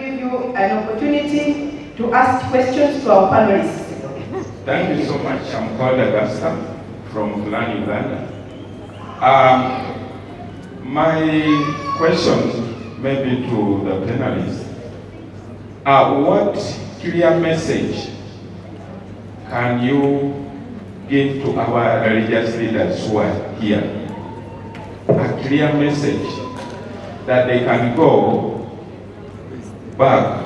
give you an opportunity to ask questions to our panelists. Thank you so much. I'm called Augusta from Plan Uganda. My question maybe to the panelists. What clear message can you give to our religious leaders who are here? A clear message that they can go back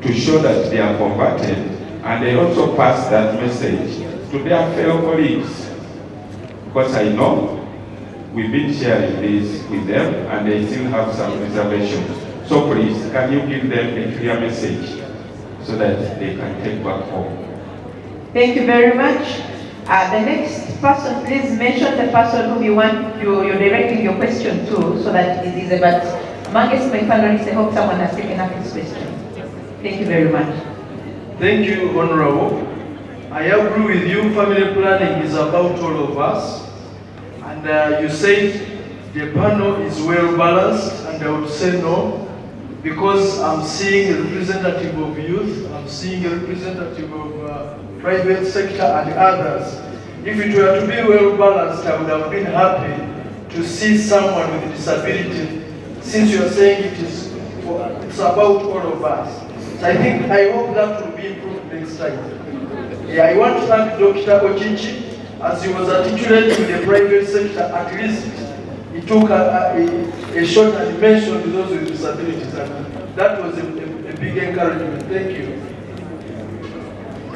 to show that they are converted, and they also pass that message to their fellow colleagues. Because I know we've been sharing this with them and they still have some reservations. So please, can you give them a clear message so that they can take back home? Thank you very much. The next person, please mention the person whom you're directing your question to, so that it is about. Amongst my panelists, I hope someone has taken up this question. Thank you very much. Thank you, Honorable. I agree with you. Family planning is about all of us. And you said the panel is well balanced, and I would say no, because I'm seeing a representative of youth, I'm seeing a representative of private sector and others. If it were to be well balanced, I would have been happy to see someone with a disability, since you are saying it's about all of us. So I hope that will be improved next time. Yeah, I want to thank Dr. Ochichi, as he was articulating the private sector. At least he took a shot and mentioned those with disabilities, and that was a big encouragement. Thank you.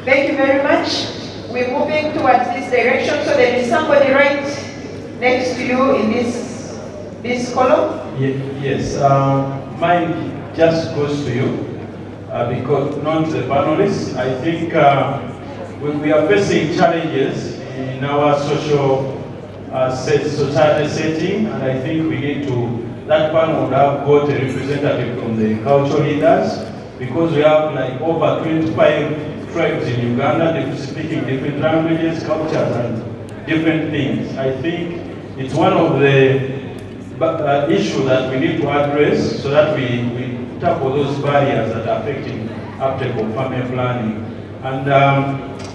Thank you very much. We're moving towards this direction, so there is somebody right next to you in this column. Yes, mine just goes to you, because not the panelists. I think we are facing challenges in our society setting, and I think we need to, that panel would have got a representative from the cultural leaders, because we have like over 25 tribes in Uganda, speaking different languages, cultures, and different things. I think it's one of the issues that we need to address, so that we tackle those barriers that are affecting uptake of family planning. And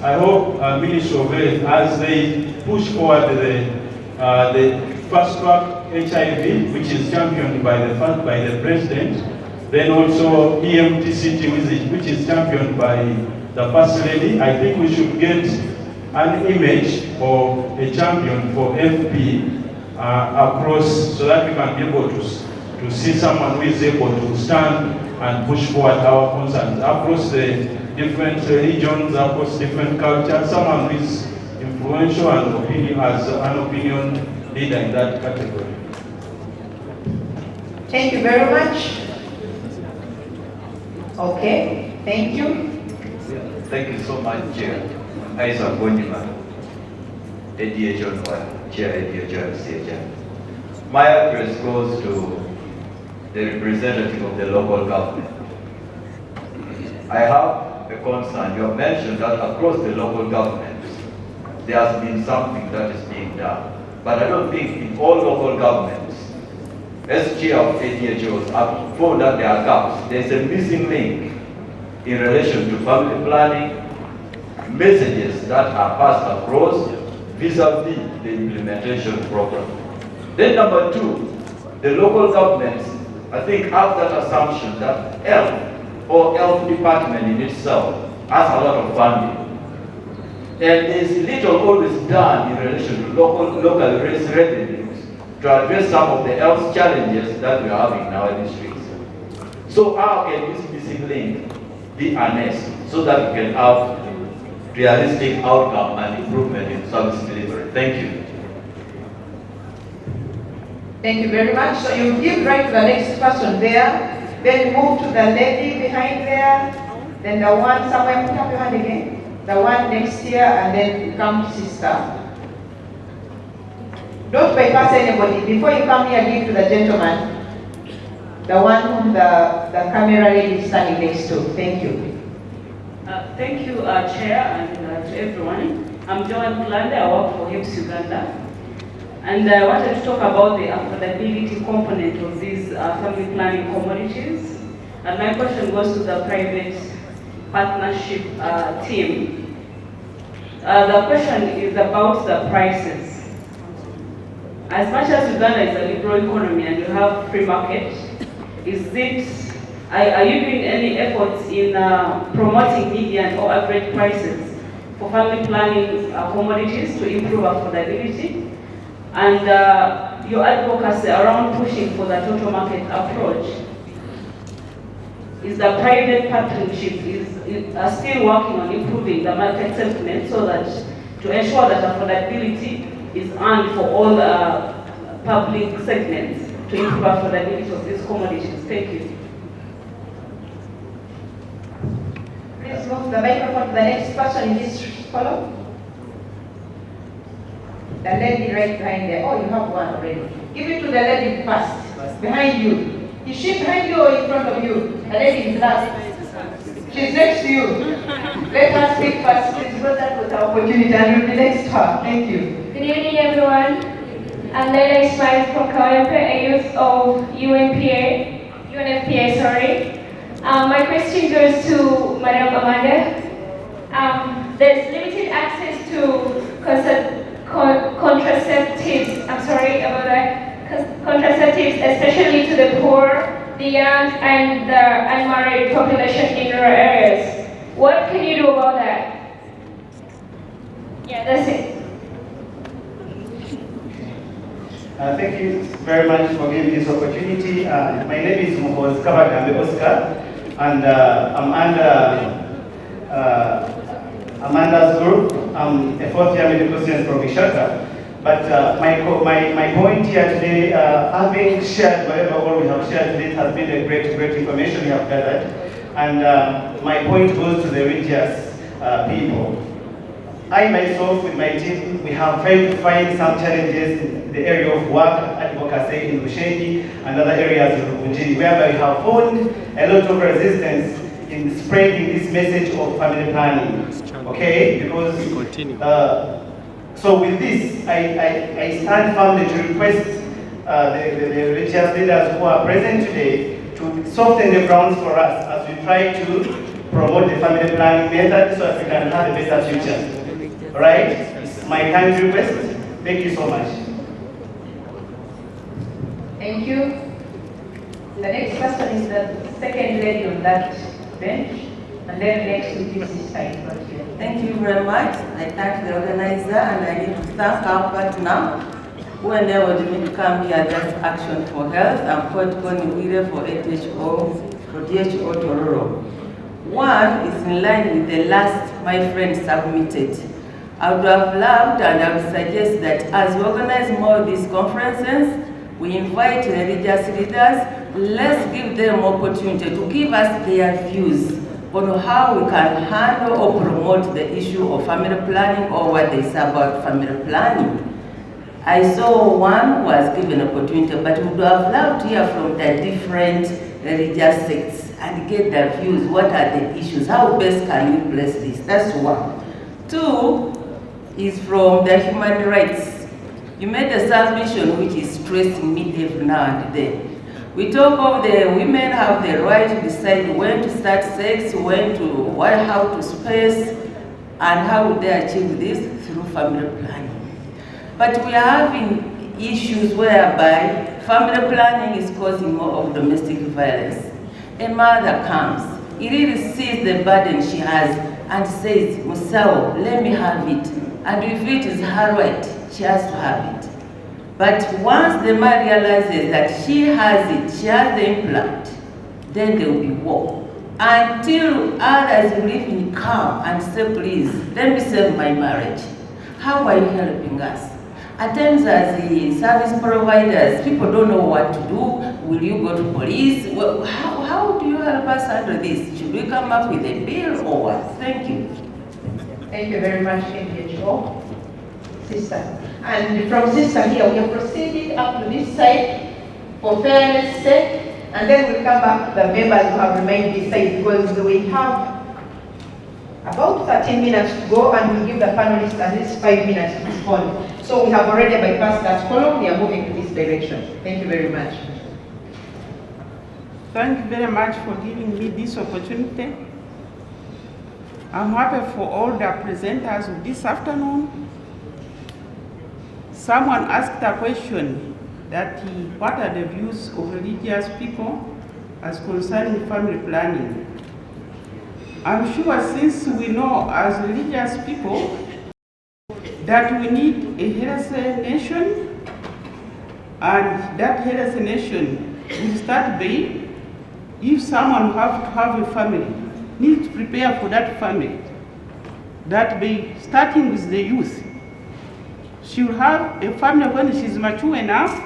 I hope Ministry of Health, as they push forward the fast track HIV, which is championed by the President, then also EMTCT, which is championed by the First Lady. I think we should get an image of a champion for FP across, so that we can be able to see someone who is able to stand and push forward our concerns across the different religions, across different cultures, someone who is influential and as an opinion leader in that category. Thank you very much. Okay, thank you. Thank you so much, Chair. Isaac Bonima, ADHO, Chair ADHO. My address goes to the representative of the local government. I have a concern. You have mentioned that across the local governments, there has been something that is being done. But I don't think in all local governments, as Chair of ADHOs, I've found that there are gaps. There's a missing link in relation to family planning, messages that are passed across vis-a-vis the implementation program. Then number two, the local governments, I think, have that assumption that health or health department in itself has a lot of funding. And there's little always done in relation to local race revenues to address some of the health challenges that we are having in our districts. So how can this missing link be harnessed so that we can have realistic outcome and improvement in service delivery? Thank you. Thank you very much. So you give right to the next person there, then move to the lady behind there, then the one somewhere, put up your hand again, the one next here, and then come to sister. Don't bypass anybody. Before you come here, give to the gentleman, the one whom the camera lady is standing next to. Thank you. Thank you, Chair, and to everyone. I'm Joan Kulande. I work for HIPS Uganda. And I wanted to talk about the affordability component of these family planning commodities. And my question goes to the private partnership team. The question is about the prices. As much as Uganda is a liberal economy and you have free market, are you doing any efforts in promoting median or average prices for family planning commodities to improve affordability? And your advocacy around pushing for the total market approach, is the private partnership still working on improving the market sentiment so that to ensure that affordability is earned for all public segments to improve affordability of these commodities? Thank you. Please move the microphone to the next person in this column. The lady right behind there. Oh, you have one already. Give it to the lady first. Behind you. Is she behind you or in front of you? The lady is last. She's next to you. Let her speak first, please, because that was our opportunity and you'll be next to her. Thank you. Good evening, everyone. I'm Leila Ismail from Kawempe, a youth of UNFPA, sorry. My question goes to Madam Amanda. There's limited access to contraceptives, I'm sorry about that, contraceptives, especially to the poor, the young, and the unmarried population in rural areas. What can you do about that? Yeah, that's it. Thank you very much for giving this opportunity. My name is Muhoz Kabagambe Oscar, and I'm under Amanda's group. I'm a fourth-year medical student from Ishaka. But my point here today, having shared whatever all we have shared today, has been a great information we have gathered. And my point goes to the religious people. I myself, with my team, we have tried to find some challenges in the area of work, advocacy in Bushenyi and other areas of Ruvunjiri, whereby we have found a lot of resistance in spreading this message of family planning. Okay, because so with this, I stand firmly to request the religious leaders who are present today to soften the grounds for us as we try to promote the family planning method so that we can have a better future. All right? It's my kind request. Thank you so much. Thank you. The next person is the second lady on that bench, and then next to this side. Thank you very much. I thank the organizer, and I need to thank our partner who enabled me to come here just Action for Health. I'm Coach Connie Wire for DHO Tororo. One is in line with the last my friend submitted. I would have loved and I would suggest that as we organize more of these conferences, we invite religious leaders, let's give them opportunity to give us their views on how we can handle or promote the issue of family planning or what they say about family planning. I saw one who was given opportunity, but we would have loved to hear from the different religious sects and get their views. What are the issues? How best can we place this? That's one. Two is from the human rights. You made a submission which is stressing me every now and then. We talk of the women have the right to decide when to start sex, how to space, and how would they achieve this through family planning. But we are having issues whereby family planning is causing more of domestic violence. A mother comes, he really sees the burden she has and says, Musao, let me have it. And if it is her right, she has to have it. But once the man realizes that she has it, she has the implant, then there will be war. Until others will even come and say, please, let me save my marriage. How are you helping us? At times as the service providers, people don't know what to do. Will you go to police? Well, how do you help us handle this? Should we come up with a bill or what? Thank you. Thank you very much, NGO. Sister. And from sister here, we have proceeded up to this side for fairness sake, and then we'll come back to the members who have remained this side because we have about 13 minutes to go and we'll give the panelists at least 5 minutes to respond. So we have already bypassed that column, we are moving to this direction. Thank you very much. Thank you very much for giving me this opportunity. I'm happy for all the presenters of this afternoon. Someone asked a question that what are the views of religious people as concerning family planning? I'm sure since we know as religious people that we need a healthy nation, and that healthy nation will start by if someone have to have a family, needs to prepare for that family. That by starting with the youth. She will have a family when she is mature enough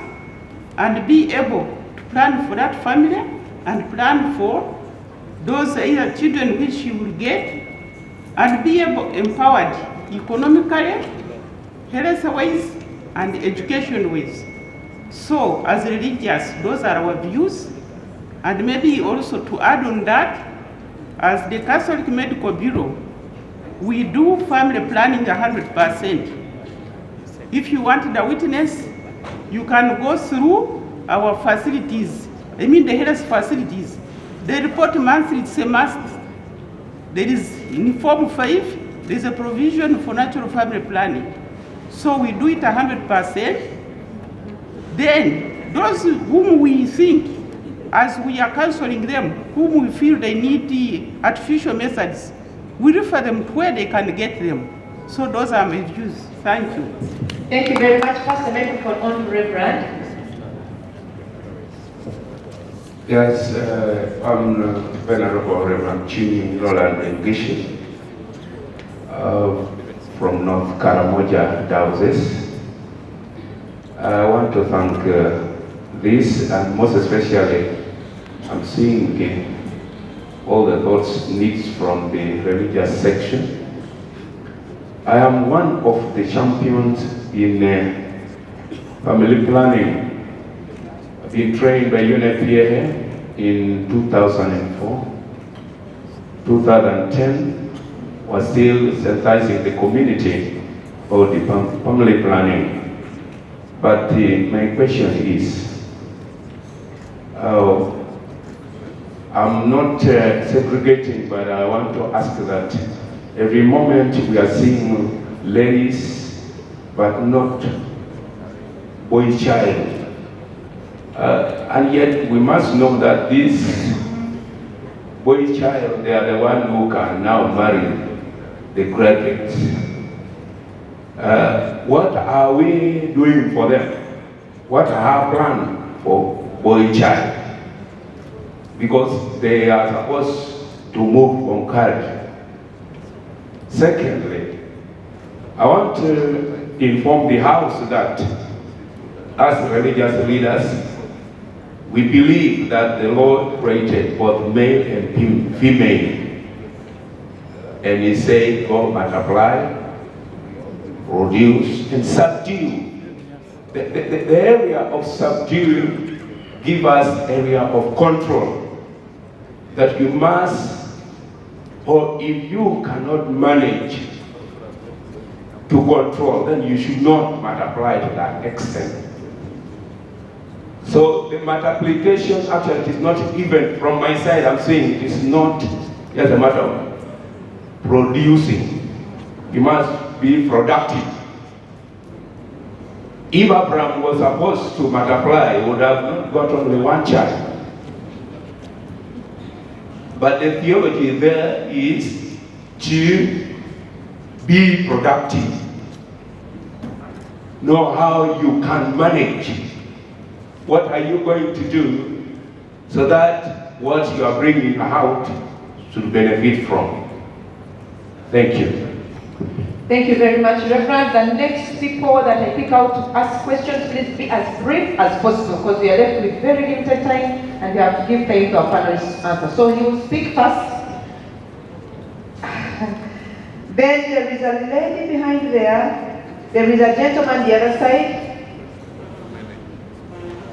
and be able to plan for that family and plan for those either children which she will get and be able empowered economically, health-wise, and education-wise. So, as religious, those are our views. And maybe also to add on that, as the Catholic Medical Bureau, we do family planning 100%. If you want the witness, you can go through our facilities, I mean the health facilities. They report monthly, it's a must. There is, in Form 5, there is a provision for natural family planning. So we do it 100%. Then, those whom we think, as we are counseling them, whom we feel they need the artificial methods, we refer them to where they can get them. So those are my views. Thank you. Thank you very much. Pass the microphone on to Reverend. Yes, I'm Venerable Reverend Chini Roland Ngishi from North Karamoja Diocese. I want to thank this, and most especially, I'm seeing all the thoughts, needs from the religious section. I am one of the champions in family planning. I've been trained by UNFPA in 2004. 2010 was still sensitizing the community about the family planning. But my question is, I'm not segregating, but I want to ask that every moment we are seeing ladies, but not boy child. And yet we must know that this boy child, they are the one who can now marry the graduates. What are we doing for them? What are our plans for boy child? Because they are supposed to move on courage. Secondly, I want to inform the House that as religious leaders, we believe that the Lord created both male and female. And He said, go multiply, produce, and subdue. The area of subdue gives us area of control. That you must, or if you cannot manage to control, then you should not multiply to that extent. So the multiplication, actually, it is not even from my side. I'm saying it is not just a matter of producing. You must be productive. If Abraham was supposed to multiply, he would have not got only one child. But the theology there is to be productive. Know how you can manage. What are you going to do so that what you are bringing out should benefit from? Thank you. Thank you very much, Reverend. The next people that I pick out to ask questions, please be as brief as possible because we are left with very limited time and we have to give time to our panelists to answer. So you will speak first. Then there is a lady behind there. There is a gentleman the other side.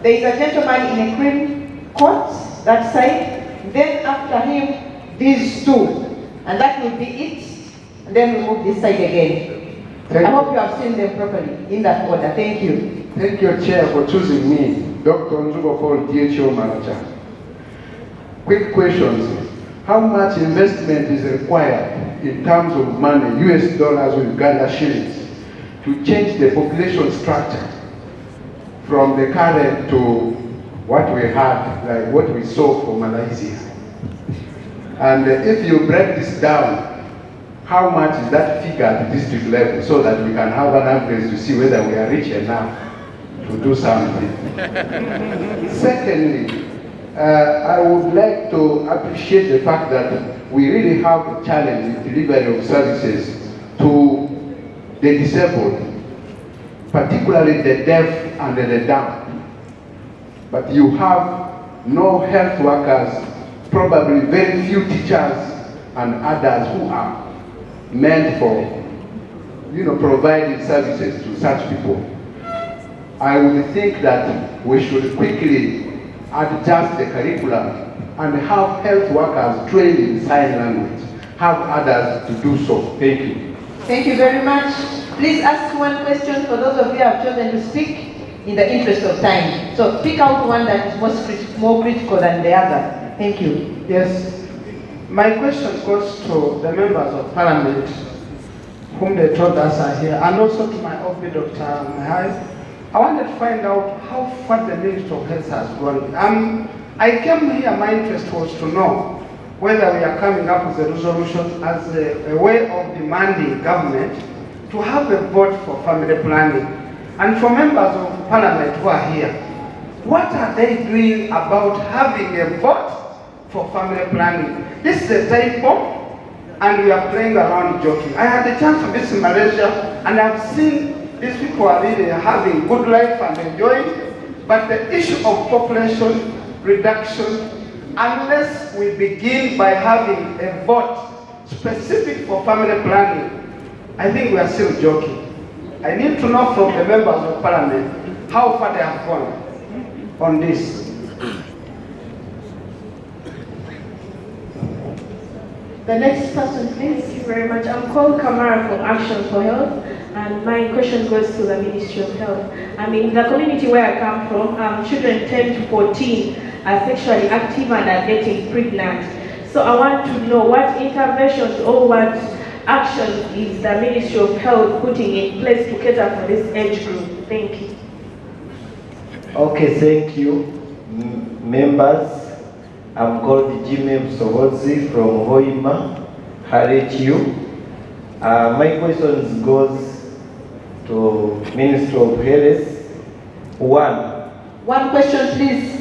There is a gentleman in a cream coat, that side. Then after him, these two. And that will be it. And then we move this side again. I hope you have seen them properly in that order. Thank you. Thank you, Chair, for choosing me, Dr. Nzugo Paul, DHO Manager. quick questions. How much investment is required in terms of money, US dollars or Uganda shillings, to change the population structure from the current to what we had, like what we saw for Malaysia? And if you break this down, how much is that figure at the district level so that we can have an average to see whether we are rich enough to do something? Secondly, I would like to appreciate the fact that we really have a challenge in delivery of services to the disabled, particularly the deaf and the dumb. But you have no health workers, probably very few teachers and others who are meant for, providing services to such people. I would think that we should quickly adjust the curriculum and have health workers trained in sign language, have others to do so. Thank you. Thank you very much. Please ask one question for those of you who have chosen to speak in the interest of time. So pick out one that is more critical than the other. Thank you. Yes. My question goes to the members of parliament whom they told us are here, and also to my OP, Dr. Mahai. I wanted to find out how far the Ministry of Health has gone. I came here, my interest was to know whether we are coming up with a resolution as a way of demanding government to have a vote for family planning. And for members of parliament who are here, what are they doing about having a vote for family planning? This is a typo, and we are playing around joking. I had a chance to visit Malaysia, and I've seen these people are really having good life and enjoying, but the issue of population reduction, unless we begin by having a vote specific for family planning, I think we are still joking. I need to know from the members of parliament how far they have gone on this. The next person, please. Thank you very much. I'm called Kamara from Action for Health, and my question goes to the Ministry of Health. In the community where I come from, children 10 to 14 are sexually active and are getting pregnant. So I want to know what interventions or what actions is the Ministry of Health putting in place to cater for this age group? Thank you. Okay, thank you. Members, I'm called Jimmy Msovozi from Hoima, RHU. My question goes to Ministry of Health. One question, please.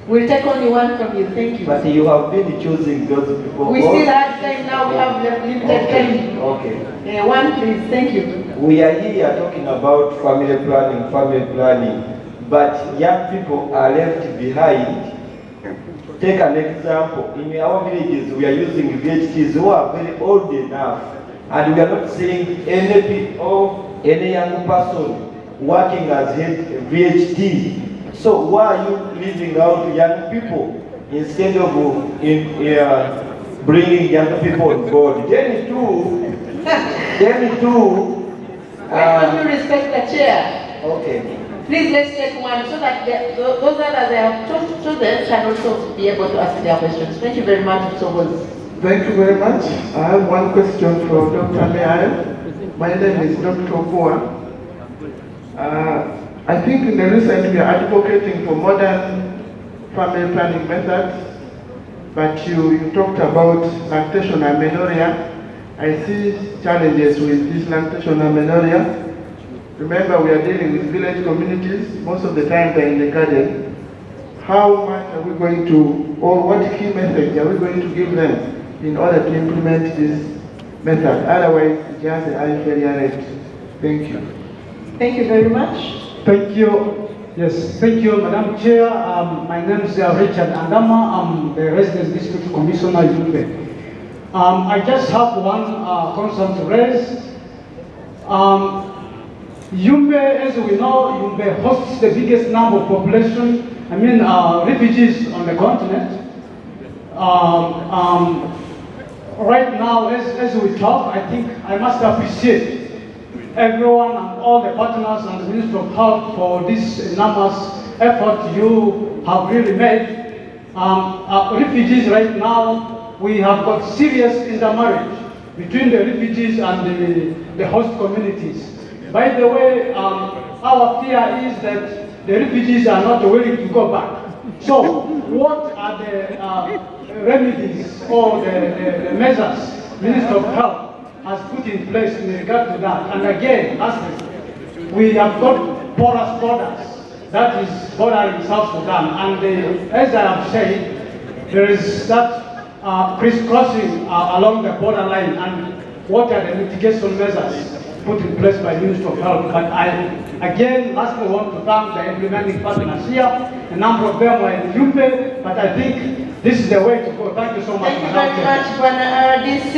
We'll take only one from you. Thank you. But you have been choosing those people. We still have time now. We have limited time. Okay. One, please. Thank you. We are here talking about family planning, but young people are left behind. Take an example. In our villages, we are using VHTs who are very old enough, and we are not seeing any young person working as VHT. So why are you leaving out young people instead of bringing young people on board? Then too. Why don't you respect the chair? Okay. Please let's take one so that those that are there children can also be able to ask their questions. Thank you very much, Mr. Woz. Thank you very much. I have one question for Dr. Meayo. My name is Dr. Okua. I think in the recent we are advocating for modern family planning methods, but you talked about lactation amenorrhea. I see challenges with this lactation amenorrhea. Remember, we are dealing with village communities. Most of the time they're in the garden. How much are we going to, or what key message are we going to give them in order to implement this method? Otherwise, it's just a high failure rate. Thank you. Thank you very much. Thank you. Yes, thank you, Madam Chair. My name is Richard Andama. I'm the Resident District Commissioner, Yumbe. I just have one concern to raise. Yumbe, as we know, Yumbe hosts the biggest number of population, refugees on the continent. Right now, as we talk, I think I must appreciate everyone and all the partners and the Ministry of Health for this enormous effort you have really made Refugees right now, we have got serious intermarriage between the refugees and the host communities. By the way, our fear is that the refugees are not willing to go back. So, what are the remedies or the measures Minister of Health has put in place in regard to that? And again, lastly, we have got porous borders that is bordering South Sudan, and as I have said, there is that crisscrossing along the borderline, and what are the mitigation measures put in place by the Minister of Health? But I, again, lastly want to thank the implementing partners here. A number of them were in Yumbe, but I think this is the way to go. Thank you so much. Thank you very much, Bwana RDC.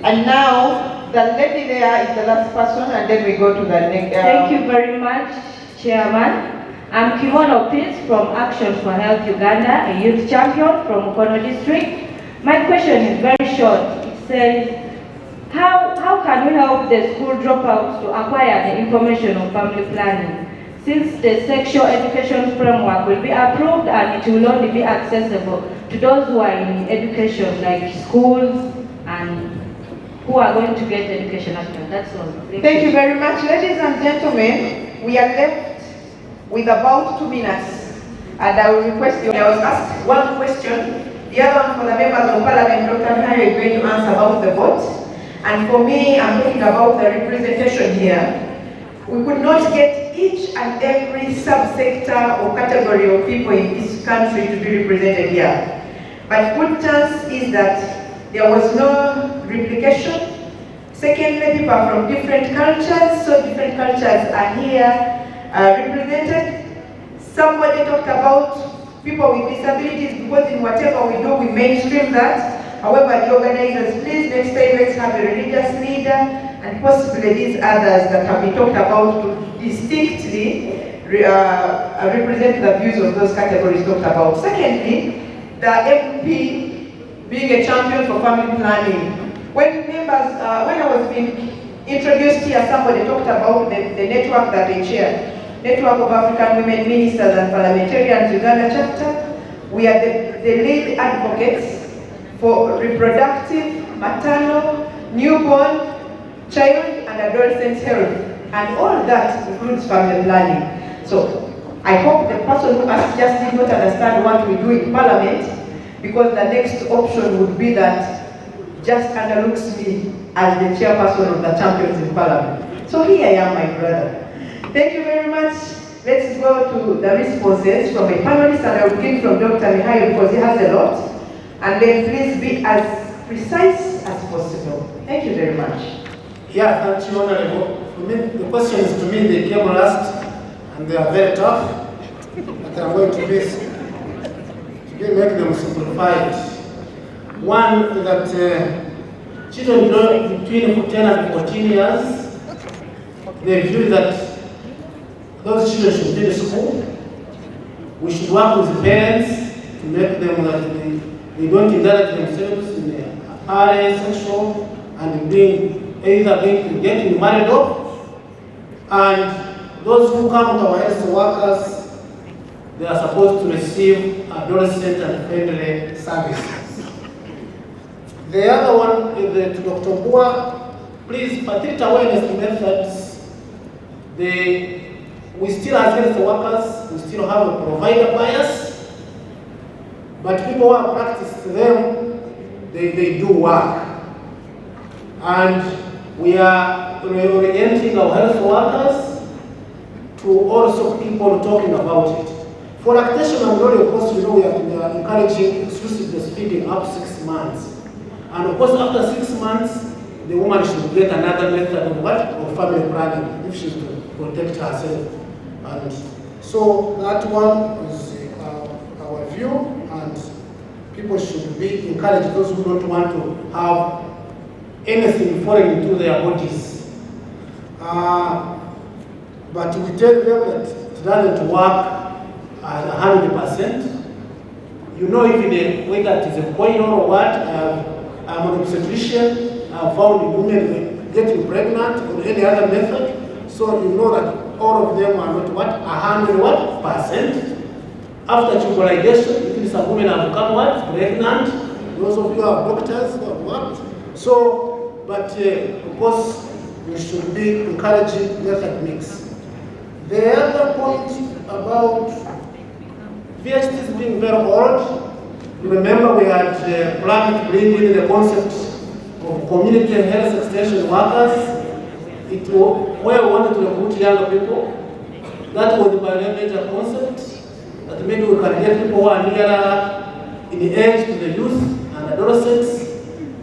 And now, the lady there is the last person, and then we go to the next. Thank you very much, Chairman. I'm Kimono Pitts from Action for Health Uganda, a youth champion from Mukono District. My question is very short. It says, how can we help the school dropouts to acquire the information on family planning? Since the sexual education framework will be approved and it will only be accessible to those who are in education, like schools and who are going to get education after. That's all. Thank you very much. Ladies and gentlemen, we are left with about 2 minutes. And I will request you, I was asked one question. The other one for the members of Parliament, Dr. Mihai is going to answer about the vote. And for me, I'm talking about the representation here. We could not get each and every subsector or category of people in this country to be represented here. But good chance is that there was no replication. Secondly, people are from different cultures, so different cultures are here represented. Somebody talked about people with disabilities, because in whatever we do, we mainstream that. However, the organizers, please next time let's have a religious leader and possibly these others that have been talked about to distinctly represent the views of those categories talked about. Secondly, the MP being a champion for family planning. When members, when I was being introduced here, somebody talked about the network that they chair. Network of African Women Ministers and Parliamentarians Uganda chapter. We are the lead advocates for reproductive, maternal, newborn, child and adolescent health. And all that includes family planning. So I hope the person who asked just did not understand what we do in Parliament, because the next option would be that just underlooks me as the chairperson of the champions in Parliament. So here I am, my brother. Thank you very much. Let's go to the responses from a panelist, and I will begin from Dr. Mihai because he has a lot. And then please be as precise as possible. Thank you very much. Yeah, thank you, Honorable. For me, the questions to me, they came last, and they are very tough. But I'm going to make them simplified. One is that children between 10 and 14 years, they view that those children should be in school. We should work with the parents to make them that they don't indulge themselves in their parents, sexual, and being either being getting married off. And those who come to our health workers, they are supposed to receive adolescent and friendly services. The other one is to Dr. Bua, please, fertility awareness methods. We still, as health workers, we still have a provider bias, but people who have practiced them, they do work. And we are reorienting our health workers to also people talking about it. For lactation and dairy, of course, we know we are encouraging exclusive breastfeeding up to 6 months. And of course, after 6 months, the woman should get another method of what? Of family planning, if she's to protect herself. And so that one is our view, and people should be encouraged, those who don't want to have anything falling into their bodies. But we tell them that it doesn't work at 100%. You know, even whether it is a coin or what, I'm an obstetrician, I've found women getting pregnant or any other method, so you know that all of them are not what, 100%. After tubulization, Recently, some women have come out pregnant. Those of you who are doctors who have worked. So, but of course, we should be encouraging method mix. The other point about VHTs being very old, remember we had planned to bring in the concept of community health extension workers. Where we wanted to recruit younger people. That was the major concept, that maybe we can get people who are nearer in age to the youth and adolescents,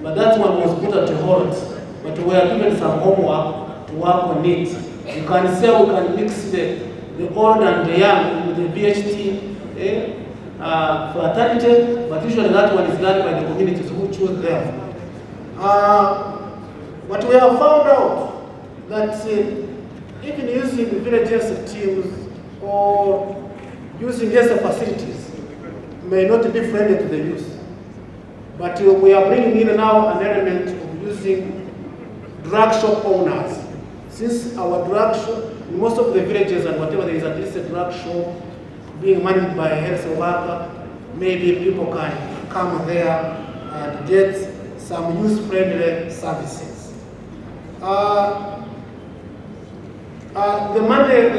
but that one was put at hold. But we are given some homework to work on it. You can say we can mix the old and the young with the VHT fraternity, but usually that one is done by the communities who choose them. But we have found out that even using villages teams or using ESA facilities may not be friendly to the youth. But we are bringing in now an element of using drug shop owners. Since our drug shop, in most of the villages and whatever there is at least a drug shop being managed by a health worker, maybe people can come there and get some youth-friendly services. The money,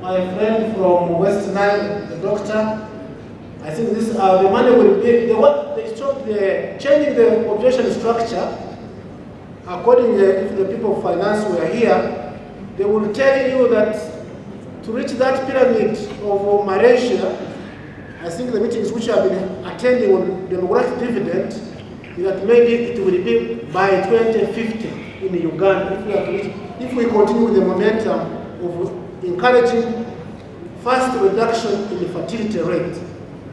my friend from West Nile, the doctor, I think this the money will be the changing the population structure. According if the people of finance were here, they will tell you that to reach that pyramid of Malaysia, I think the meetings which I've been attending on demographic dividend, is that maybe it will be by 2050 in Uganda. If we continue with the momentum of encouraging fast reduction in the fertility rate,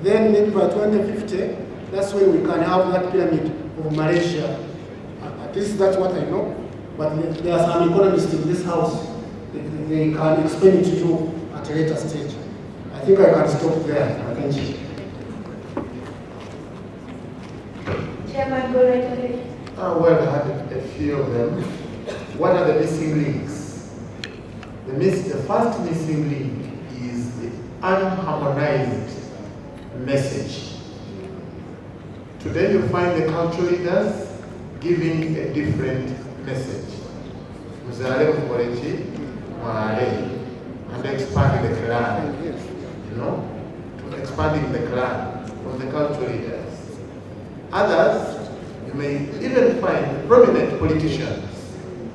then maybe by 2050, that's when we can have that pyramid of Malaysia. At least that's what I know. But there are some economists in this house, they can explain it to you at a later stage. I think I can stop there. Thank you. Chairman, go right ahead. Well, I had a few of them. What are the missing links? The first missing link is the unharmonized message. Today you find the cultural leaders giving a different message. Muzale Mkolechi, Maale, and expanding the clan. To expanding the clan from the cultural leaders. Others, you may even find prominent politicians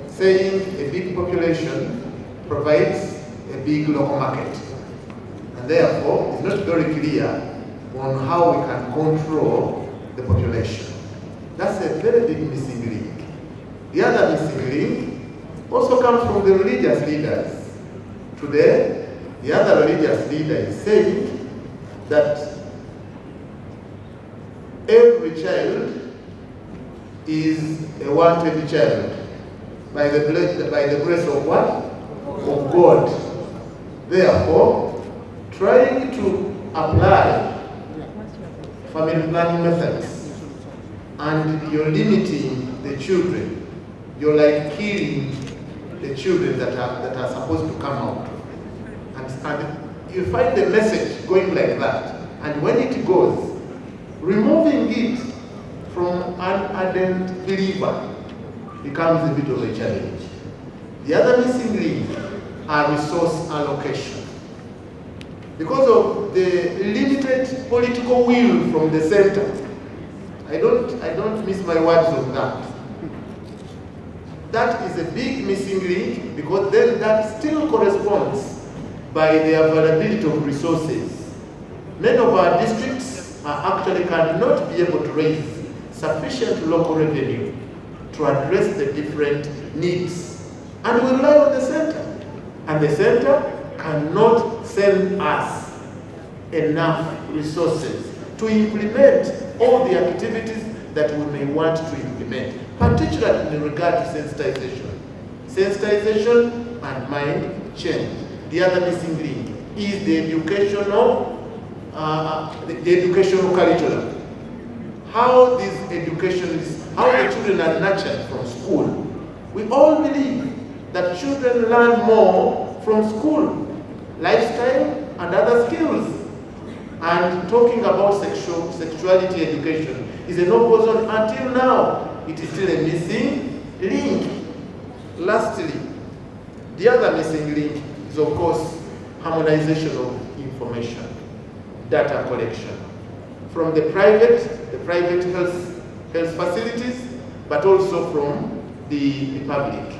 saying a big population provides a big local market. And therefore, it's not very clear on how we can control the population. That's a very big missing link. The other missing link also comes from the religious leaders. Today, the other religious leader is saying that every child is a wanted child by the grace of what? Of God. Therefore, trying to apply family planning methods and you're limiting the children, you're like killing the children that are supposed to come out. And you find the message going like that. And when it goes, removing it from an ardent believer becomes a bit of a challenge. The other missing link are resource allocation. Because of the limited political will from the center, I don't miss my words on that. That is a big missing link because then that still corresponds by the availability of resources. Many of our districts actually cannot be able to raise sufficient local revenue to address the different needs. And we rely on the center. And the center cannot send us enough resources to implement all the activities that we may want to implement, particularly in regard to sensitization. Sensitization and mind change. The other missing link is the educational curriculum. How this education is, how the children are nurtured from school. We all believe that children learn more from school, lifestyle and other skills. And talking about sexuality education is a no-go zone. Until now, it is still a missing link. Lastly, the other missing link is, of course, harmonization of information, data collection from the private health facilities, but also from the public.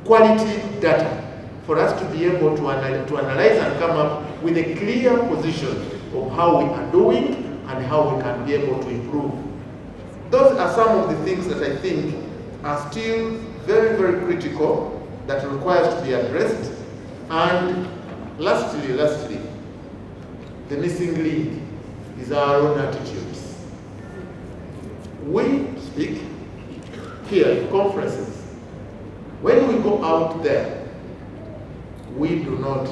Quality data for us to be able to analyze and come up with a clear position of how we are doing and how we can be able to improve. Those are some of the things that I think are still very, very critical that requires to be addressed. And lastly, the missing link is our own attitudes. We speak here in conferences. When we go out there, we do not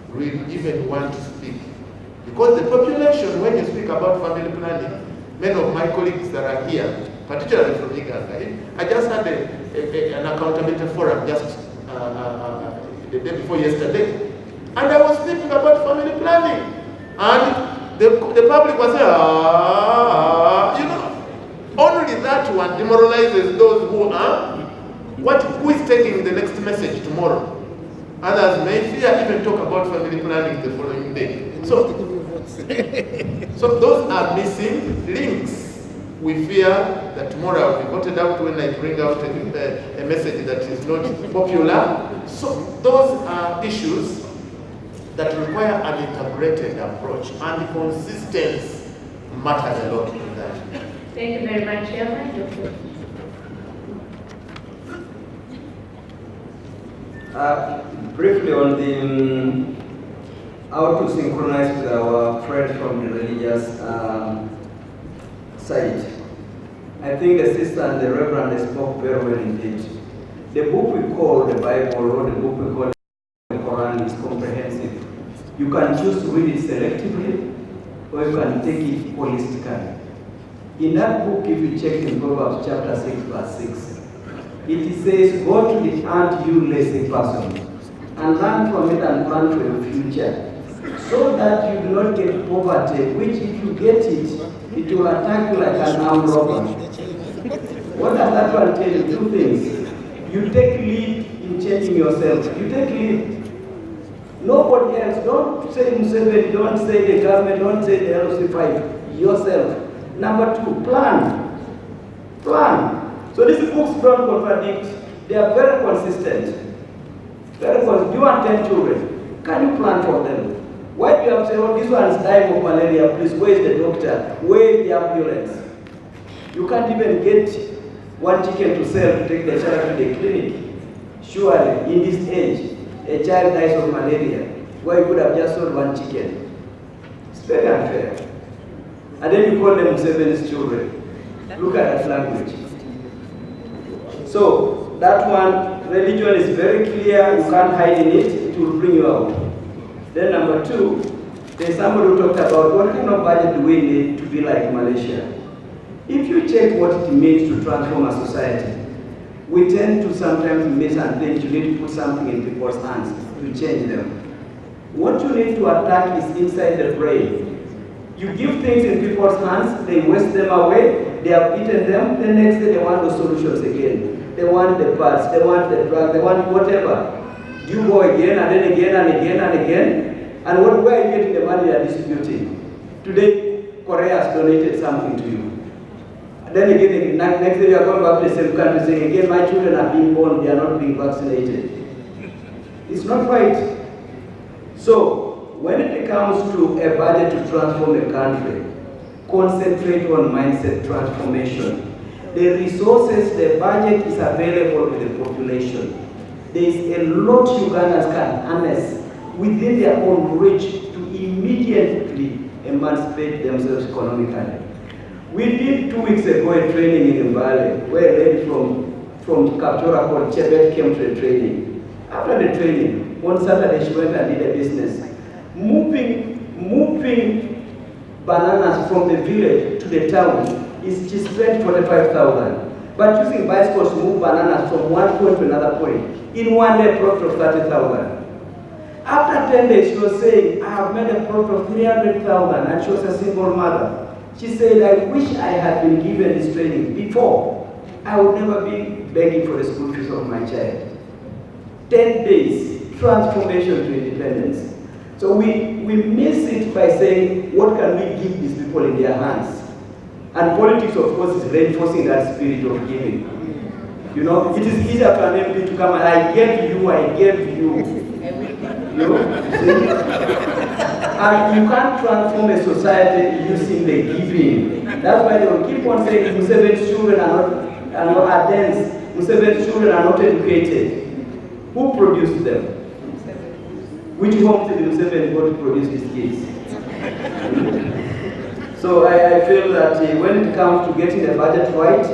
really even want to speak. Because the population, when you speak about family planning, many of my colleagues that are here, particularly from Uganda, I just had an accountability forum just the day before yesterday, and I was speaking about family planning, and the public was saying, you know, only that one demoralizes those who are, who is taking the next message tomorrow. Others may fear even talk about family planning the following day. So those are missing links. We fear that tomorrow I'll be voted out when I bring out a message that is not popular. So those are issues that require an integrated approach, and consistency matters a lot in that. Thank you very much, Chairman. Briefly on the how to synchronize with our friends from the religious side. I think the sister and the reverend spoke very well indeed. The book we call the Bible, or the book we call the Quran, is comprehensive. You can choose to read it selectively, or you can take it holistically. In that book, if you check in Proverbs chapter 6, verse 6, it says, go to the ant, you lazy person, and learn from it and plan for your future, so that you do not get poverty, which if you get it, it will attack you like an armed robber. What does that one tell you? Two things. You take lead in changing yourself. You take lead. Nobody else. Don't say Museveni, don't say the government, don't say the LC5. Yourself. Number two, plan. Plan. So these books don't contradict. They are very consistent. Very consistent. You want 10 children. Can you plan for them? Why do you have to say, oh, this one is dying of malaria, please, where is the doctor? Where is the ambulance? You can't even get one chicken to sell to take the child to the clinic. Surely, in this age, a child dies of malaria, where you could have just sold one chicken. It's very unfair. And then you call them Museveni's children. Look at that language. So, that one, religion is very clear, you can't hide in it, it will bring you out. Then number two, there's somebody who talked about what kind of budget do we need to be like Malaysia. If you check what it means to transform a society, we tend to sometimes miss and think you need to put something in people's hands to change them. What you need to attack is inside the brain. You give things in people's hands, they waste them away, they have eaten them, the next day they want the solutions again. They want the parts, they want the drug, they want whatever. You go again and then again and again and again, and where are you getting the money they are distributing? Today, Korea has donated something to you. And then again, next day you are going back to the same country saying, again, my children are being born, they are not being vaccinated. It's not right. So, when it comes to a budget to transform a country, concentrate on mindset transformation. The resources, the budget is available to the population. There is a lot Ugandans can harness within their own reach to immediately emancipate themselves economically. We did 2 weeks ago a training in Mbale, where a lady from Kapchora called Chebet came to the training. After the training, on Saturday she went and did a business. Moving bananas from the village to the town she spent 45,000. But using bicycles to move bananas from one point to another point, in one day profit of 30,000. After 10 days, she was saying, I have made a profit of 300,000, and she was a single mother. She said, I wish I had been given this training before. I would never be begging for the school fees of my child. 10 days, transformation to independence. So we miss it by saying, what can we give these people in their hands? And politics, of course, is reinforcing that spirit of giving. You know, it is easier for an MP to come and I gave you. You know, see? And you can't transform a society using the giving. That's why they will keep on saying Museve's children are not dense. Museve's children are not educated. Who produced them? Which home did Museveni go to produce these kids? So I feel that when it comes to getting the budget right,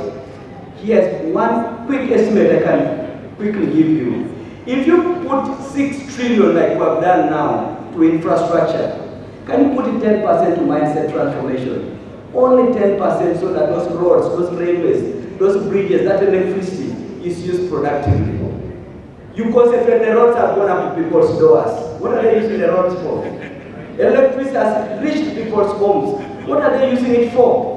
here's one quick estimate I can quickly give you. If you put 6 trillion like we have done now to infrastructure, can you put it 10% to mindset transformation? Only 10% so that those roads, those railways, those bridges, that electricity is used productively. You concentrate the roads have gone up to people's doors. What are they using the roads for? Electricity has reached people's homes. What are they using it for?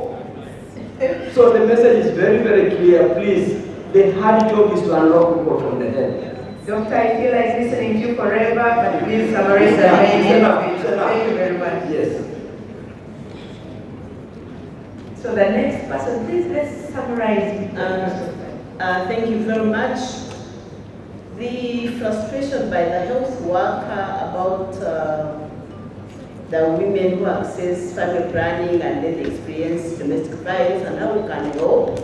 So the message is very, very clear. Please, the hard job is to unlock people from the head. Doctor, I feel like listening to you forever, but please summarize the Thank you very much. Yes. So the next person, please let's summarize. Thank you very much. The frustration by the health worker about the women who access family planning and then experience domestic violence and how we can go.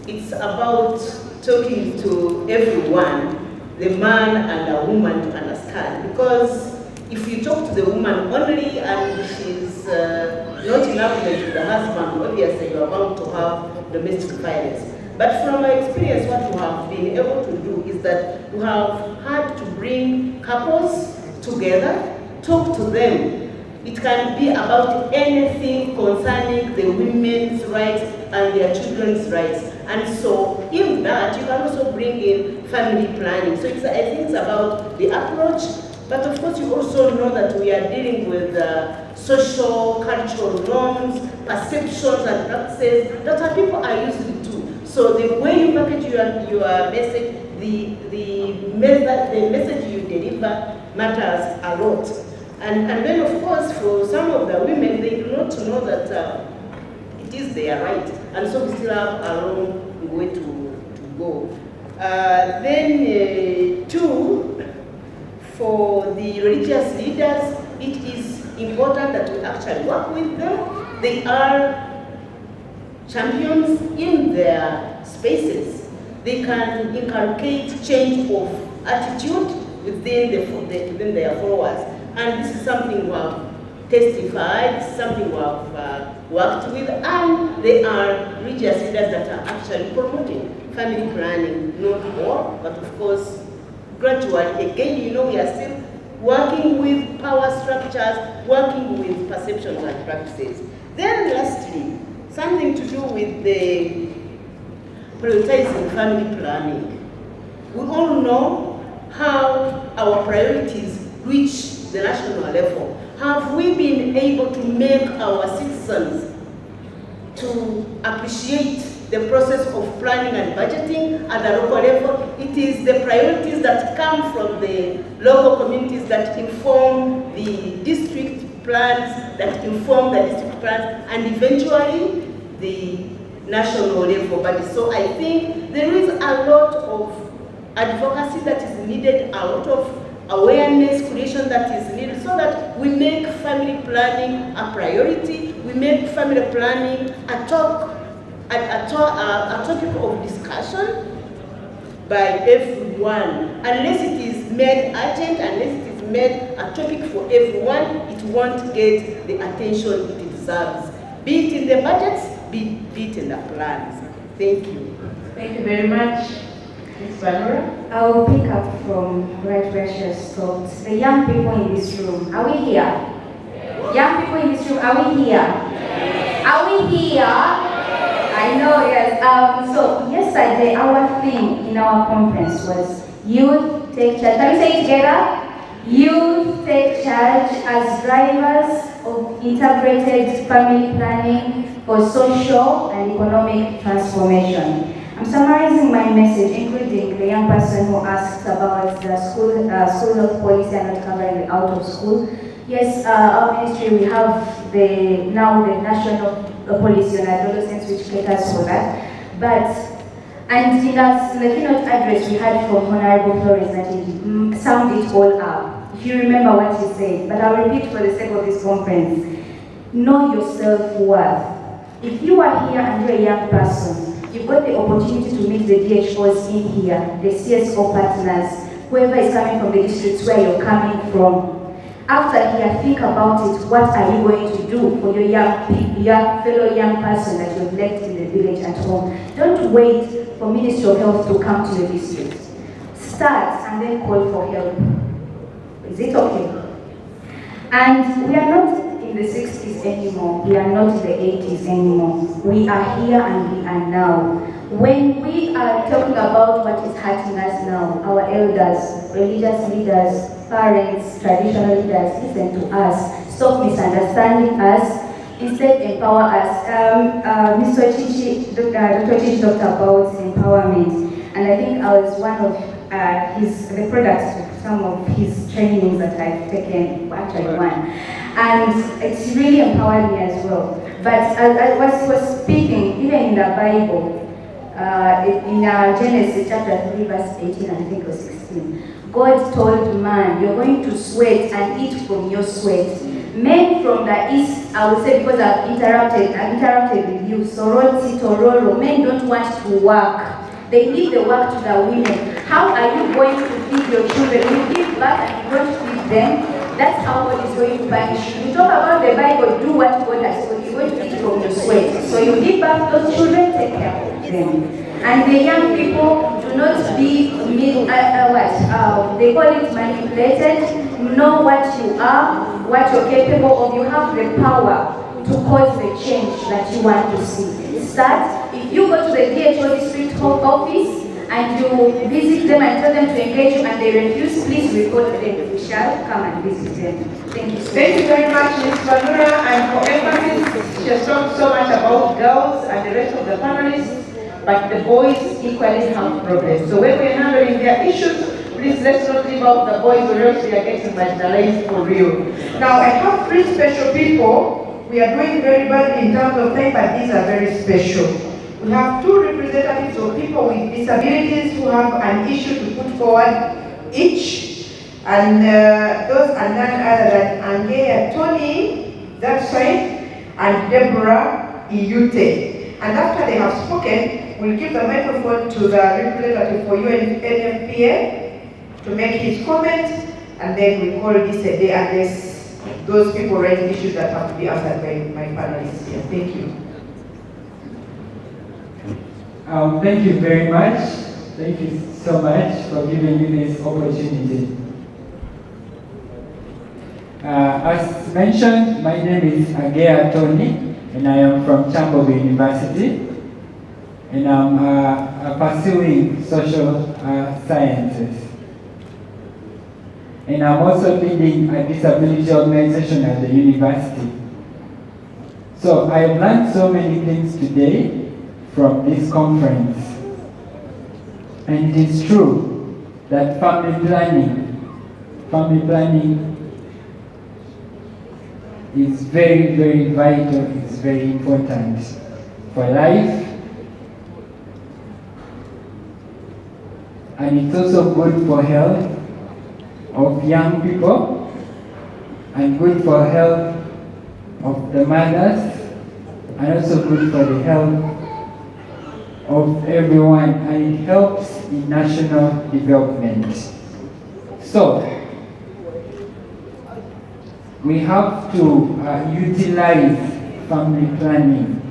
It's about talking to everyone, the man and the woman, to understand. Because if you talk to the woman only and she's not in agreement with the husband, obviously you're bound to have domestic violence. But from my experience, what we have been able to do is that we have had to bring couples together, talk to them. It can be about anything concerning the women's rights and their children's rights. And so in that, you can also bring in family planning. So I think it's about the approach, but of course you also know that we are dealing with social, cultural norms, perceptions and practices that our people are used to. So the way you package your message, the message you deliver matters a lot. And then of course for some of the women, they do not know that it is their right. And so we still have a long way to go. Then two, for the religious leaders, it is important that we actually work with them. They are champions in their spaces. They can inculcate change of attitude within their followers. And this is something we have testified, something we have worked with, and they are religious leaders that are actually promoting family planning, not more, but of course, gradually, again, you know, we are still working with power structures, working with perceptions and practices. Then lastly, something to do with the prioritizing family planning. We all know how our priorities reach the national level. Have we been able to make our citizens to appreciate the process of planning and budgeting at the local level? It is the priorities that come from the local communities that inform the district plans, that inform the district plans, and eventually the national level body. So I think there is a lot of advocacy that is needed, a lot of awareness creation that is needed so that we make family planning a priority, we make family planning a topic of discussion by everyone. Unless it is made urgent, unless it is made a topic for everyone, it won't get the attention it deserves. Be it in the budgets, be it in the plans. Thank you. Thank you very much. Ms. Vanora? I will pick up from right where she has stopped. The young people in this room, are we here? Young people in this room, are we here? Are we here? I know, yes. So yesterday, our theme in our conference was youth take charge. Can we say it together? Youth take charge as drivers of integrated family planning for social and economic transformation. I'm summarizing my message, including the young person who asked about the school health policy and not covering the out of school. Yes, our ministry, we have now the national policy on adolescents which caters for that. And in the keynote address we had from Honorable Flores that he summed it all up. If you remember what he said, but I'll repeat for the sake of this conference. Know your self-worth. If you are here and you're a young person, you've got the opportunity to meet the DHOs in here, the CSO partners, whoever is coming from the districts where you're coming from. After here, think about it. What are you going to do for your fellow young person that you've left in the village at home? Don't wait for Ministry of Health to come to your district. Start and then call for help. Is it okay? And we are not in the 60s anymore. We are not in the 80s anymore. We are here and we are now. When we are talking about what is hurting us now, our elders, religious leaders, parents, traditional leaders, listen to us. Stop misunderstanding us. Instead, empower us. Dr. Chichi talked about empowerment, and I think I was one of the products of some of his trainings that I've taken, actually one, and it's really empowered me as well. But as I was speaking, even in the Bible, in Genesis chapter 3, verse 18, and I think it was 16, God told man, you're going to sweat and eat from your sweat. Men from the east, I would say, because I've interacted with you, Soroti, Tororo, men don't want to work. They leave the work to the women. How are you going to feed your children? You give birth and you don't feed them. That's how God is going to punish you. You talk about the Bible, do what God has told you. You're going to eat from your sweat. So you give birth to those children, take care of them. And the young people, do not be, they call it manipulated. Know what you are, what you're capable of. You have the power to cause the change that you want to see. Start. If you go to the DHO district office and you visit them and tell them to engage you and they refuse, please report them. We shall come and visit them. Thank you. Thank you very much, Ms. Vanura, and for emphasis. She has talked so much about girls and the rest of the families, but the boys equally have problems. So when we're handling their issues, please let's not leave out the boys or else we are getting marginalized for real. Now I have 3 special people. We are doing very badly in terms of time, but these are very special. We have 2 representatives of people with disabilities who have an issue to put forward each. And those are none other than Angea Tony, that side, and Deborah Iyute. And after they have spoken, we'll give the microphone to the representative for UNFPA to make his comment, and then we call this a day unless those people raise issues that have to be answered by my panelists here. Thank you. Thank you very much. Thank you so much for giving me this opportunity. As mentioned, my name is Agea Tony, and I am from Chambogo University, and I'm pursuing social sciences. And I'm also leading a disability organization at the university. So I have learned so many things today from this conference. And it is true that family planning is very, very vital, it's very important for life. And it's also good for health of young people and good for health of the mothers and also good for the health of everyone, and it helps in national development. So we have to utilize family planning.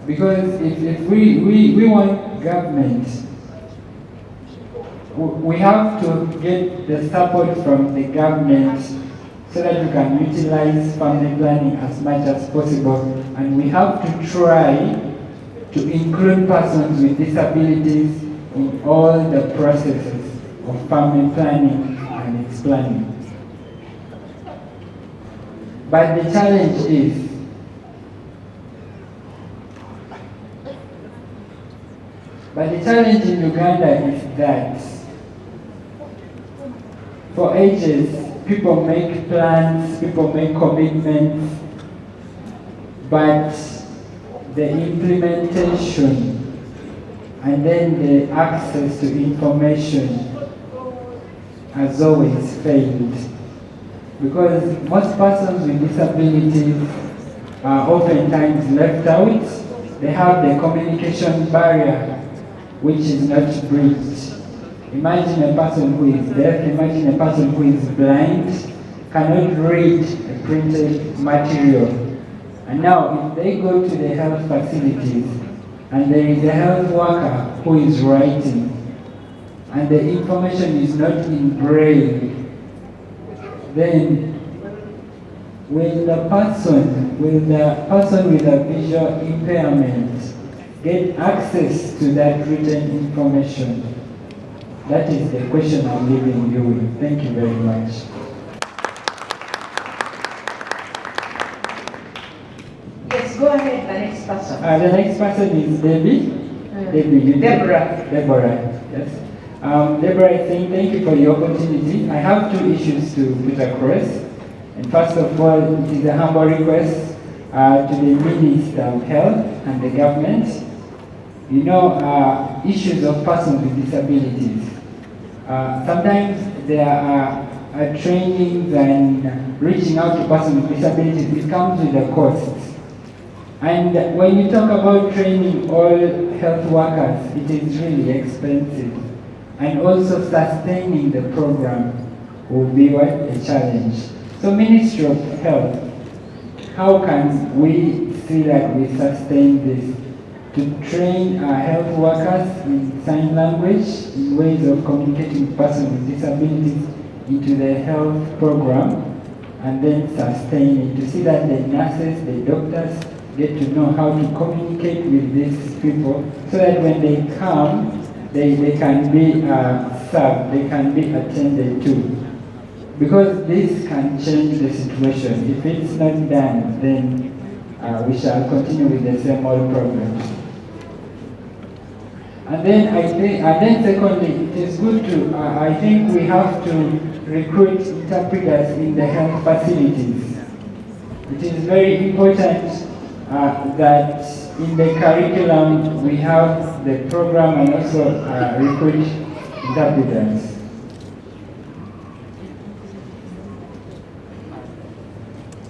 Because if we want government, we have to get the support from the government so that we can utilize family planning as much as possible. And we have to try to include persons with disabilities in all the processes of family planning and its planning. But the challenge is in Uganda is that for ages, people make plans, people make commitments, but the implementation and then the access to information has always failed. Because most persons with disabilities are oftentimes left out. They have the communication barrier which is not bridged. Imagine a person who is deaf, imagine a person who is blind, cannot read a printed material. And now if they go to the health facilities and there is a health worker who is writing and the information is not in braille, then will the person with a visual impairment get access to that written information? That is the question I'm leaving you with. Thank you very much. Yes, go ahead, the next person. The next person is Debbie. Deborah, yes. Deborah is saying thank you for the opportunity. I have two issues to put across. And first of all, it is a humble request to the Minister of Health and the government. You know, issues of persons with disabilities. Sometimes there are trainings and reaching out to persons with disabilities. It comes with a cost. And when you talk about training all health workers, it is really expensive. And also sustaining the program will be a challenge. So Ministry of Health, how can we see that we sustain this? To train our health workers in sign language, in ways of communicating with persons with disabilities into the health program, and then sustain it, to see that the nurses, the doctors get to know how to communicate with these people, so that when they come, they can be served, they can be attended to. Because this can change the situation. If it's not done, then we shall continue with the same old problems. And then secondly, it is good to, I think we have to recruit interpreters in the health facilities. It is very important that in the curriculum we have the program and also recruit interpreters.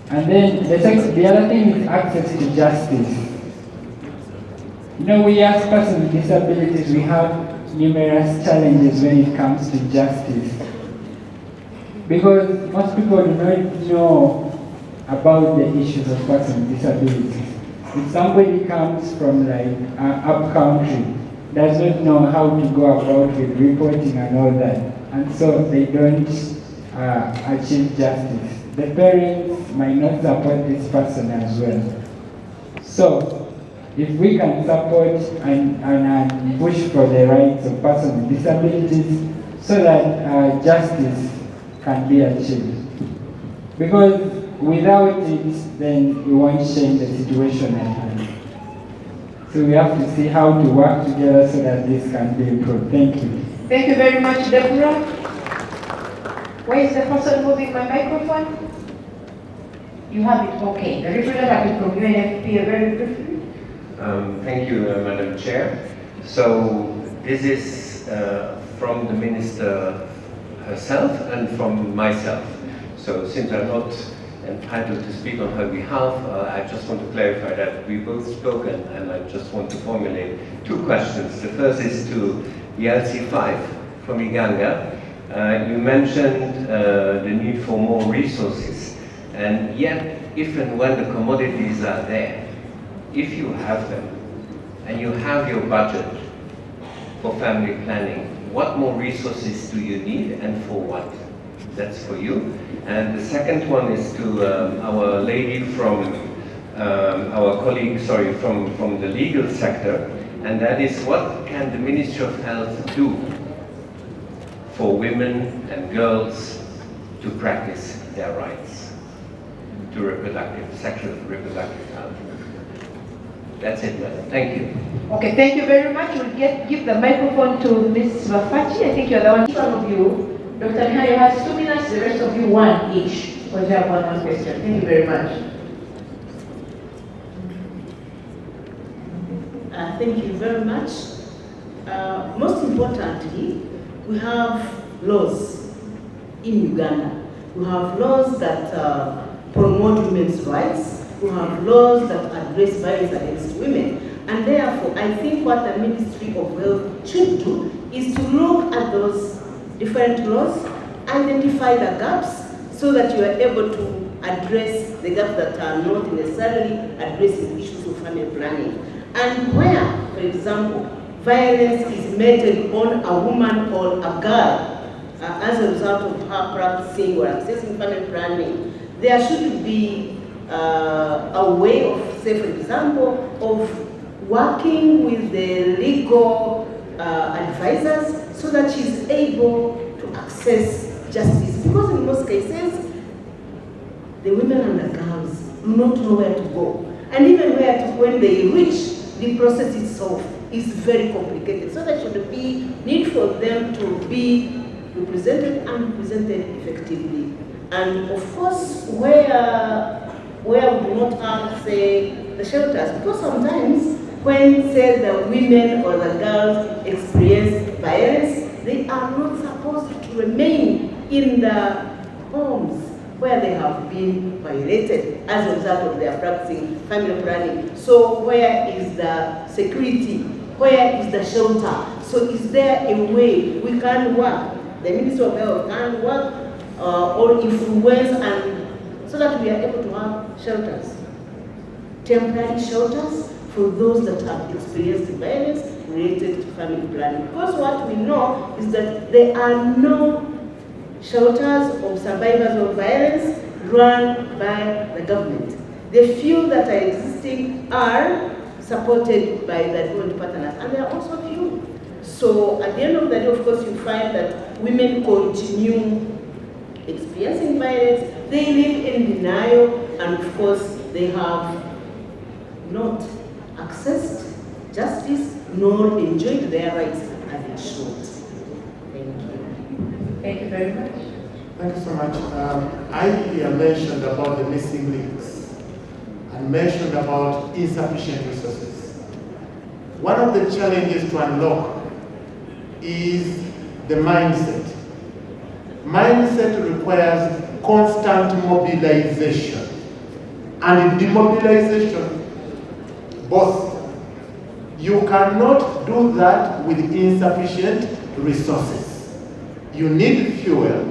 And then the other thing is access to justice. You know, we as persons with disabilities, we have numerous challenges when it comes to justice. Because most people do not know about the issues of persons with disabilities. If somebody comes from like up country, does not know how to go about with reporting and all that, and so they don't achieve justice. The parents might not support this person as well. So, if we can support and push for the rights of persons with disabilities so that justice can be achieved. Because without it, then we won't change the situation at hand. So we have to see how to work together so that this can be improved. Thank you. Thank you very much, Deborah. Where is the person moving my microphone? You have it, okay. The representative from UNFPA, very briefly. Thank you, Madam Chair. So this is from the Minister herself and from myself. So since I'm not entitled to speak on her behalf, I just want to clarify that we both spoke, and I just want to formulate two questions. The first is to the LC5 from Iganga. You mentioned the need for more resources, and yet if and when the commodities are there, if you have them, and you have your budget for family planning, what more resources do you need and for what? That's for you. And the second one is to our lady from, our colleague, sorry, from the legal sector. and that is what can the Ministry of Health do for women and girls to practice their rights to sexual reproductive health. That's it, madam. Thank you. Okay, thank you very much. We'll give the microphone to Ms. Wafachi. I think you're the one. Some of you, Dr. Nhayo has 2 minutes, the rest of you 1 each, because you have one question. Thank you very much. Thank you very much. Most importantly, we have laws in Uganda. We have laws that promote women's rights. We have laws that address violence against women. And therefore, I think what the Ministry of Health should do is to look at those different laws, identify the gaps, so that you are able to address the gaps that are not necessarily addressing issues of family planning. And where, for example, violence is meted on a woman or a girl as a result of her practicing or accessing family planning, there should be a way of, say for example, of working with the legal advisors so that she's able to access justice. Because in most cases, the women and the girls do not know where to go. And even when they reach, the process itself is very complicated. So there should be need for them to be represented and presented effectively. And of course, where we do not have, say, the shelters, because sometimes when, say, the women or the girls experience violence, they are not supposed to remain in the homes where they have been violated as a result of their practicing family planning. So where is the security? Where is the shelter? So is there a way we can work? The Ministry of Health can work or influence, and so that we are able to have shelters, temporary shelters for those that have experienced violence related to family planning. Because what we know is that there are no shelters of survivors of violence run by the government. The few that are existing are supported by the development partners, and there are also few. So at the end of the day, of course, you find that women continue experiencing violence, they live in denial, and of course, they have not accessed justice nor enjoyed their rights as it should. Thank you. Thank you very much. Thank you so much. I mentioned about the missing links and mentioned about insufficient resources. One of the challenges to unlock is the mindset. Mindset requires constant mobilization, and in demobilization, both. You cannot do that with insufficient resources. You need fuel.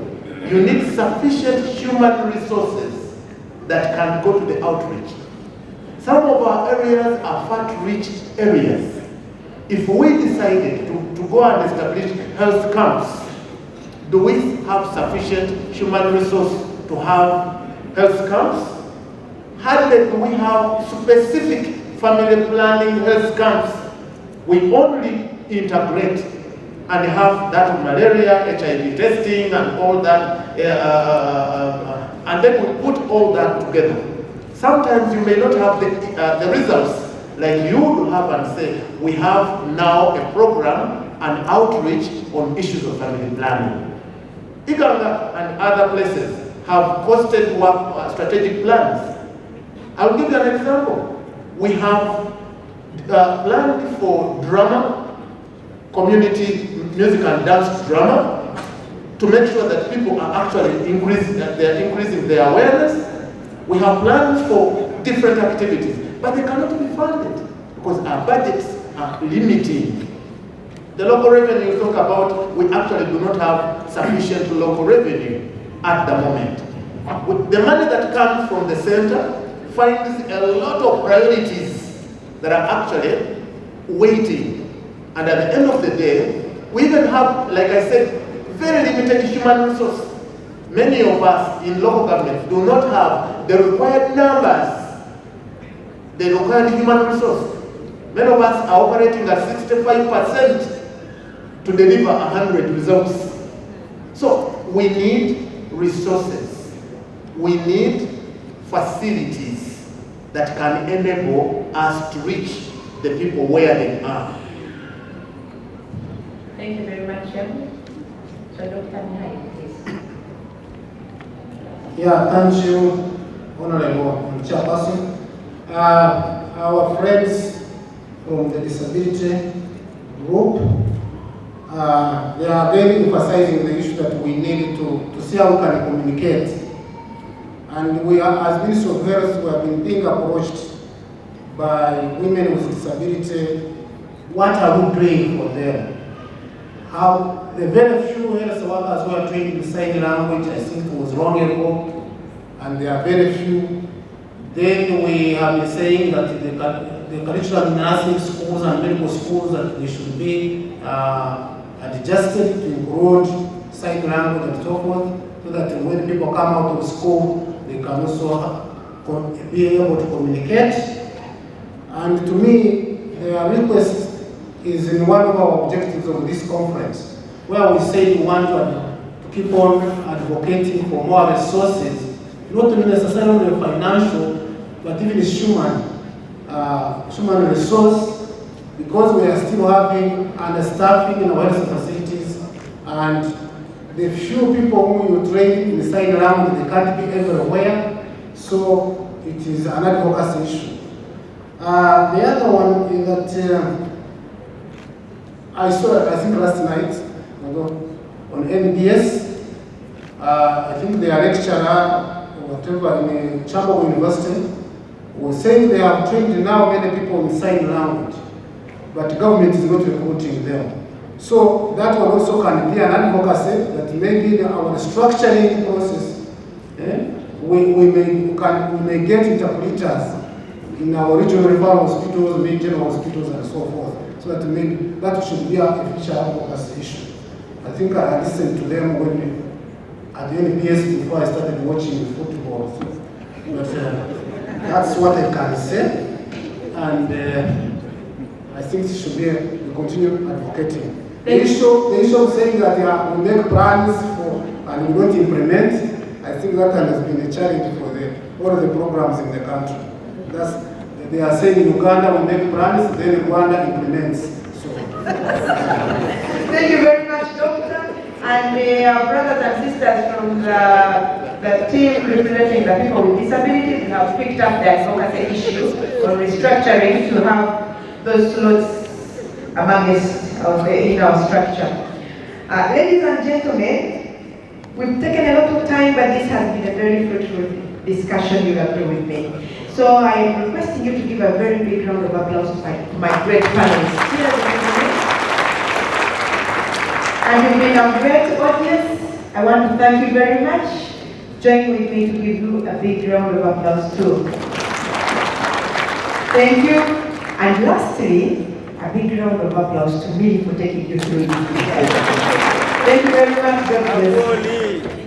You need sufficient human resources that can go to the outreach. Some of our areas are far-reach areas. If we decided to go and establish health camps, do we have sufficient human resource to have health camps? Hardly do we have specific family planning health camps. We only integrate and have that of malaria, HIV testing, and all that, and then we put all that together. Sometimes you may not have the results like you would have and say, we have now a program and outreach on issues of family planning. Iganga and other places have costed work strategic plans. I'll give you an example. We have planned for drama, community music and dance drama, to make sure that people are actually increasing their awareness. We have plans for different activities, but they cannot be funded because our budgets are limiting. The local revenue you talk about, we actually do not have sufficient local revenue at the moment. With the money that comes from the center finds a lot of priorities that are actually waiting. And at the end of the day, we even have, like I said, very limited human resources. Many of us in local government do not have the required numbers, the required human resource. Many of us are operating at 65% to deliver 100 results. So we need resources. We need facilities that can enable us to reach the people where they are. Thank you very much, Chairman. So Dr. Mihai, please. Yeah, thank you, Honorable Chairperson. Our friends from the disability group, they are very emphasizing the issue that we need to see how we can communicate. And we are, as Ministry of Health, we have been being approached by women with disability. What are we doing for them? How the very few health workers who are trained in sign language, I think it was wrong, and there are very few. Then we have been saying that the curriculum in nursing schools and medical schools that they should be adjusted to include sign language and so forth, so that when people come out of school, they can also be able to communicate. And to me, the request is in one of our objectives of this conference, where we say we want to keep on advocating for more resources, not only necessarily financial, but even human resource, because we are still having understaffing in our health facilities, and the few people who you train in sign language, they can't be everywhere, so it is an advocacy issue. The other one is that I saw, I think last night, on NBS, I think their lecturer, or whatever, in Chamberlain University, was saying they have trained now many people in sign language, but government is not recruiting them. So that one also can be an advocacy that maybe our structuring process, we may get interpreters in our regional referral hospitals, regional hospitals, and so forth. So that should be a future advocacy issue. I think I listened to them at the NPS before I started watching football. But that's what I can say. And I think it should be we continue advocating. The issue of saying that we make plans for and we don't implement, I think that has been a challenge for all of the programs in the country. They are saying in Uganda we make plans, then Rwanda implements. So. Thank you very much, Doctor. And our brothers and sisters from the team representing the people with disabilities have picked up the advocacy issue on restructuring to have those slots amongst in our structure. Ladies and gentlemen, we've taken a lot of time, but this has been a very fruitful discussion, you agree with me. So I am requesting you to give a very big round of applause to my great panelists. And you've been a great audience. I want to thank you very much. Join with me to give you a big round of applause too. Thank you. And lastly, a big round of applause to me for taking you through this. Thank you very much, God bless.